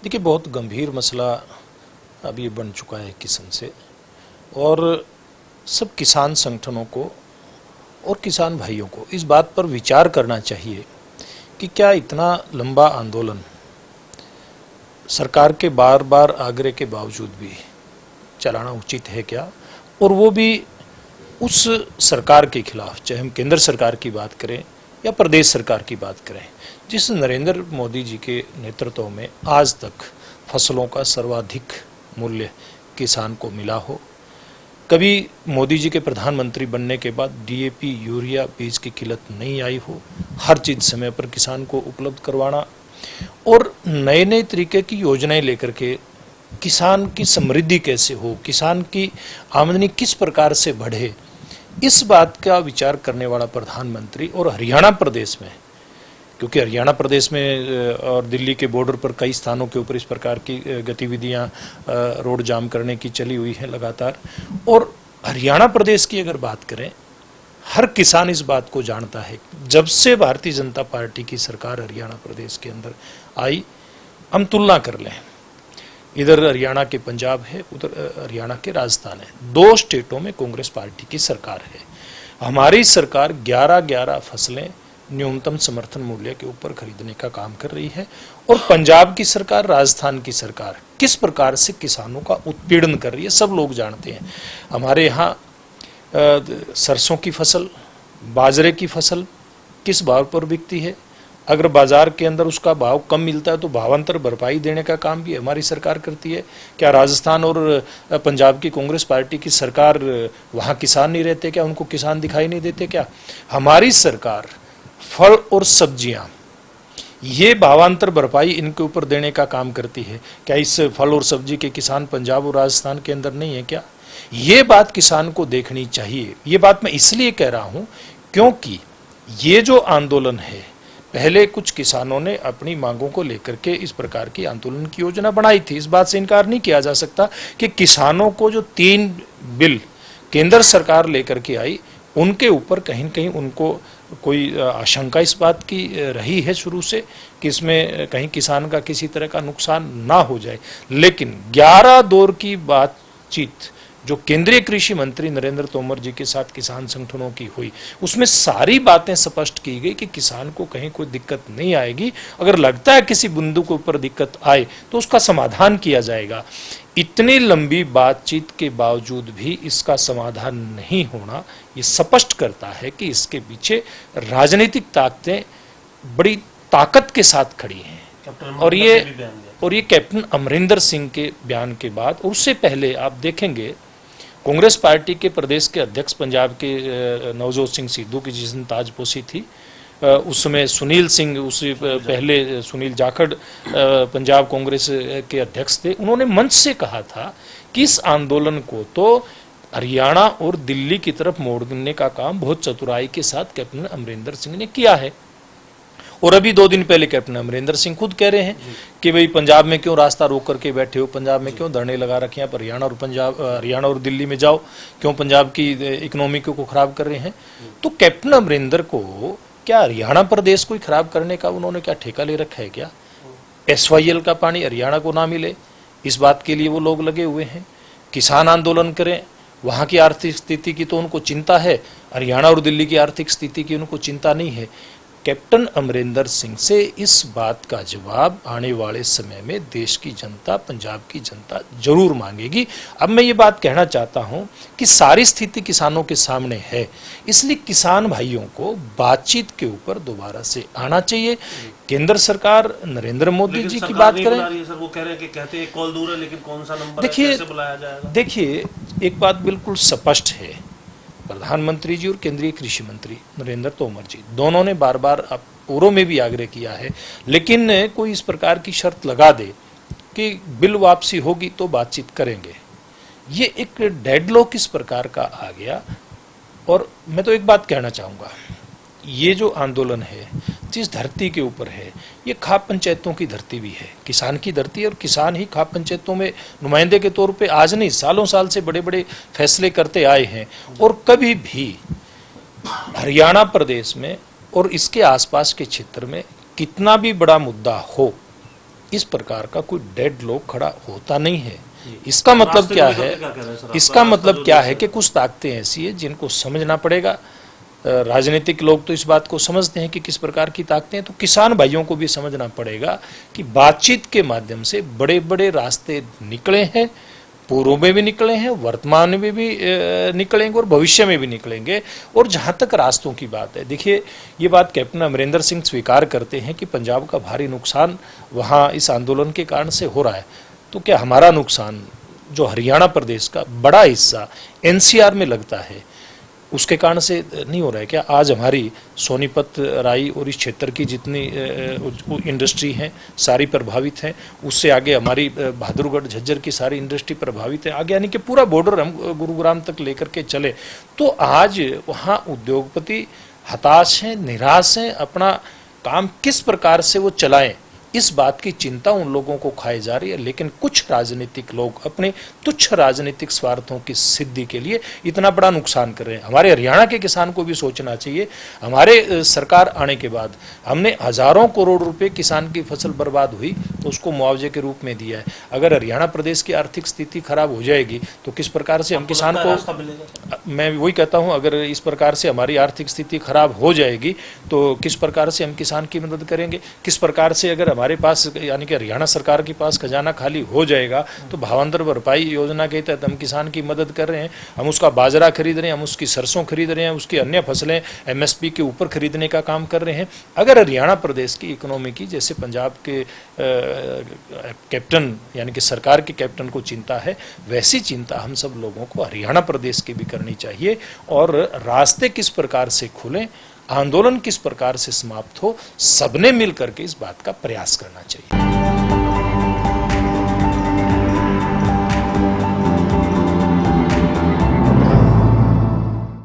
देखिए, बहुत गंभीर मसला अब ये बन चुका है किसान से, और सब किसान संगठनों को और किसान भाइयों को इस बात पर विचार करना चाहिए कि क्या इतना लंबा आंदोलन सरकार के बार बार आग्रह के बावजूद भी चलाना उचित है क्या, और वो भी उस सरकार के खिलाफ, चाहे हम केंद्र सरकार की बात करें या प्रदेश सरकार की बात करें, जिस नरेंद्र मोदी जी के नेतृत्व में आज तक फसलों का सर्वाधिक मूल्य किसान को मिला हो। कभी मोदी जी के प्रधानमंत्री बनने के बाद डीएपी, यूरिया, बीज की किल्लत नहीं आई हो, हर चीज समय पर किसान को उपलब्ध करवाना और नए नए तरीके की योजनाएं लेकर के किसान की समृद्धि कैसे हो, किसान की आमदनी किस प्रकार से बढ़े, इस बात का विचार करने वाला प्रधानमंत्री, और हरियाणा प्रदेश में, क्योंकि हरियाणा प्रदेश में और दिल्ली के बॉर्डर पर कई स्थानों के ऊपर इस प्रकार की गतिविधियां रोड जाम करने की चली हुई हैं लगातार, और हरियाणा प्रदेश की अगर बात करें, हर किसान इस बात को जानता है, जब से भारतीय जनता पार्टी की सरकार हरियाणा प्रदेश के अंदर आई, हम तुलना कर लें, इधर हरियाणा के पंजाब है, उधर हरियाणा के राजस्थान है, 2 स्टेटों में कांग्रेस पार्टी की सरकार है। हमारी सरकार 11 फसलें न्यूनतम समर्थन मूल्य के ऊपर खरीदने का काम कर रही है, और पंजाब की सरकार, राजस्थान की सरकार किस प्रकार से किसानों का उत्पीड़न कर रही है सब लोग जानते हैं। हमारे यहाँ सरसों की फसल, बाजरे की फसल किस भाव पर बिकती है, अगर बाजार के अंदर उसका भाव कम मिलता है तो भावांतर भरपाई देने का काम भी हमारी सरकार करती है। क्या राजस्थान और पंजाब की कांग्रेस पार्टी की सरकार, वहाँ किसान नहीं रहते क्या, उनको किसान दिखाई नहीं देते क्या? हमारी सरकार फल और सब्जियां, ये भावांतर भरपाई इनके ऊपर देने का काम करती है। क्या इस फल और सब्जी के किसान पंजाब और राजस्थान के अंदर नहीं है क्या? ये बात किसान को देखनी चाहिए। ये बात मैं इसलिए कह रहा हूं क्योंकि ये जो आंदोलन है, पहले कुछ किसानों ने अपनी मांगों को लेकर के इस प्रकार की आंदोलन की योजना बनाई थी। इस बात से इनकार नहीं किया जा सकता कि किसानों को जो 3 बिल केंद्र सरकार लेकर के आई, उनके ऊपर कहीं न कहीं उनको कोई आशंका इस बात की रही है शुरू से कि इसमें कहीं किसान का किसी तरह का नुकसान ना हो जाए। लेकिन 11 दौर की बातचीत जो केंद्रीय कृषि मंत्री नरेंद्र तोमर जी के साथ किसान संगठनों की हुई, उसमें सारी बातें स्पष्ट की गई कि किसान को कहीं कोई दिक्कत नहीं आएगी। अगर लगता है किसी बिंदु के ऊपर दिक्कत आए तो उसका समाधान किया जाएगा। इतनी लंबी बातचीत के बावजूद भी इसका समाधान नहीं होना, ये स्पष्ट करता है कि इसके पीछे राजनीतिक ताकतें बड़ी ताकत के साथ खड़ी हैं। और ये कैप्टन अमरिंदर सिंह के बयान के बाद, और उससे पहले आप देखेंगे कांग्रेस पार्टी के प्रदेश के अध्यक्ष पंजाब के नवजोत सिंह सिद्धू की जिस दिन ताजपोशी थी, उस समय सुनील सिंह, उससे पहले सुनील जाखड़ पंजाब कांग्रेस के अध्यक्ष थे, उन्होंने मंच से कहा था कि इस आंदोलन को तो हरियाणा और दिल्ली की तरफ मोड़ने का काम बहुत चतुराई के साथ कैप्टन अमरिंदर सिंह ने किया है। और अभी 2 दिन पहले कैप्टन अमरिंदर सिंह खुद कह रहे हैं कि भाई पंजाब में क्यों रास्ता रोक करके बैठे हो, पंजाब में क्यों धरने लगा रखे हैं, हरियाणा और दिल्ली में जाओ, क्यों पंजाब की इकोनॉमी को खराब कर रहे हैं। तो कैप्टन अमरिंदर को क्या हरियाणा प्रदेश को खराब करने का उन्होंने क्या ठेका ले रखा है क्या? SYL का पानी हरियाणा को ना मिले, इस बात के लिए वो लोग लगे हुए हैं। किसान आंदोलन करें, वहां की आर्थिक स्थिति की तो उनको चिंता है, हरियाणा और दिल्ली की आर्थिक स्थिति की उनको चिंता नहीं है। कैप्टन अमरिंदर सिंह से इस बात का जवाब आने वाले समय में देश की जनता, पंजाब की जनता जरूर मांगेगी। अब मैं ये बात कहना चाहता हूं कि सारी स्थिति किसानों के सामने है, इसलिए किसान भाइयों को बातचीत के ऊपर दोबारा से आना चाहिए। केंद्र सरकार नरेंद्र मोदी जी की बात करें, सर वो कह रहे हैं कि कहते हैं कॉल दूर है, लेकिन कौन सा नंबर है, कैसे बुलाया जाएगा? देखिए, एक बात बिल्कुल स्पष्ट है, प्रधानमंत्री जी और केंद्रीय कृषि मंत्री नरेंद्र तोमर जी दोनों ने बार बार पूर्व में भी आग्रह किया है, लेकिन कोई इस प्रकार की शर्त लगा दे कि बिल वापसी होगी तो बातचीत करेंगे, ये एक डेडलॉक इस प्रकार का आ गया। और मैं तो एक बात कहना चाहूंगा, ये जो आंदोलन है जिस धरती के ऊपर है, ये खाप पंचायतों की धरती भी है, किसान की धरती है, और किसान ही खाप पंचायतों में नुमाइंदे के तौर पे आज नहीं, सालों साल से बड़े बड़े फैसले करते आए हैं। और कभी भी हरियाणा प्रदेश में और इसके आसपास के क्षेत्र में कितना भी बड़ा मुद्दा हो, इस प्रकार का कोई डेड लॉक खड़ा होता नहीं है। इसका मतलब क्या है, इसका मतलब क्या है कि कुछ ताकतें ऐसी है जिनको समझना पड़ेगा। राजनीतिक लोग तो इस बात को समझते हैं कि किस प्रकार की ताकतें हैं, तो किसान भाइयों को भी समझना पड़ेगा कि बातचीत के माध्यम से बड़े बड़े रास्ते निकले हैं, पूर्व में भी निकले हैं, वर्तमान में भी निकलेंगे और भविष्य में भी निकलेंगे। और जहां तक रास्तों की बात है, देखिए ये बात कैप्टन अमरिंदर सिंह स्वीकार करते हैं कि पंजाब का भारी नुकसान वहां इस आंदोलन के कारण से हो रहा है। तो क्या हमारा नुकसान जो हरियाणा प्रदेश का बड़ा हिस्सा एनसीआर में लगता है उसके कारण से नहीं हो रहा है क्या? आज हमारी सोनीपत, राई और इस क्षेत्र की जितनी इंडस्ट्री हैं सारी प्रभावित हैं। उससे आगे हमारी बहादुरगढ़, झज्जर की सारी इंडस्ट्री प्रभावित है। आगे यानी कि पूरा बॉर्डर हम गुरुग्राम तक लेकर के चले तो आज वहाँ उद्योगपति हताश हैं, निराश हैं। अपना काम किस प्रकार से वो चलाएं, इस बात की चिंता उन लोगों को खाई जा रही है। लेकिन कुछ राजनीतिक लोग अपने तुच्छ राजनीतिक स्वार्थों की सिद्धि के लिए इतना बड़ा नुकसान कर रहे हैं। हमारे हरियाणा के किसान को भी सोचना चाहिए। हमारे सरकार आने के बाद हमने हजारों करोड़ रुपए किसान की फसल बर्बाद हुई तो उसको मुआवजे के रूप में दिया है। अगर हरियाणा प्रदेश की आर्थिक स्थिति खराब हो जाएगी तो किस प्रकार से हम किसान को, मैं वही कहता हूं, अगर इस प्रकार से हमारी आर्थिक स्थिति खराब हो जाएगी तो किस प्रकार से हम किसान की मदद करेंगे? किस प्रकार से अगर हमारे पास यानी कि हरियाणा सरकार के पास खजाना खाली हो जाएगा तो भावांतर भरपाई योजना के तहत हम किसान की मदद कर रहे हैं, हम उसका बाजरा खरीद रहे हैं, हम उसकी सरसों खरीद रहे हैं, उसकी अन्य फसलें एमएसपी के ऊपर खरीदने का काम कर रहे हैं। अगर हरियाणा प्रदेश की इकोनॉमी की, जैसे पंजाब के कैप्टन यानी कि सरकार के कैप्टन को चिंता है, वैसी चिंता हम सब लोगों को हरियाणा प्रदेश की भी करनी चाहिए। और रास्ते किस प्रकार से खुलें, आंदोलन किस प्रकार से समाप्त हो, सबने मिलकर के इस बात का प्रयास करना चाहिए।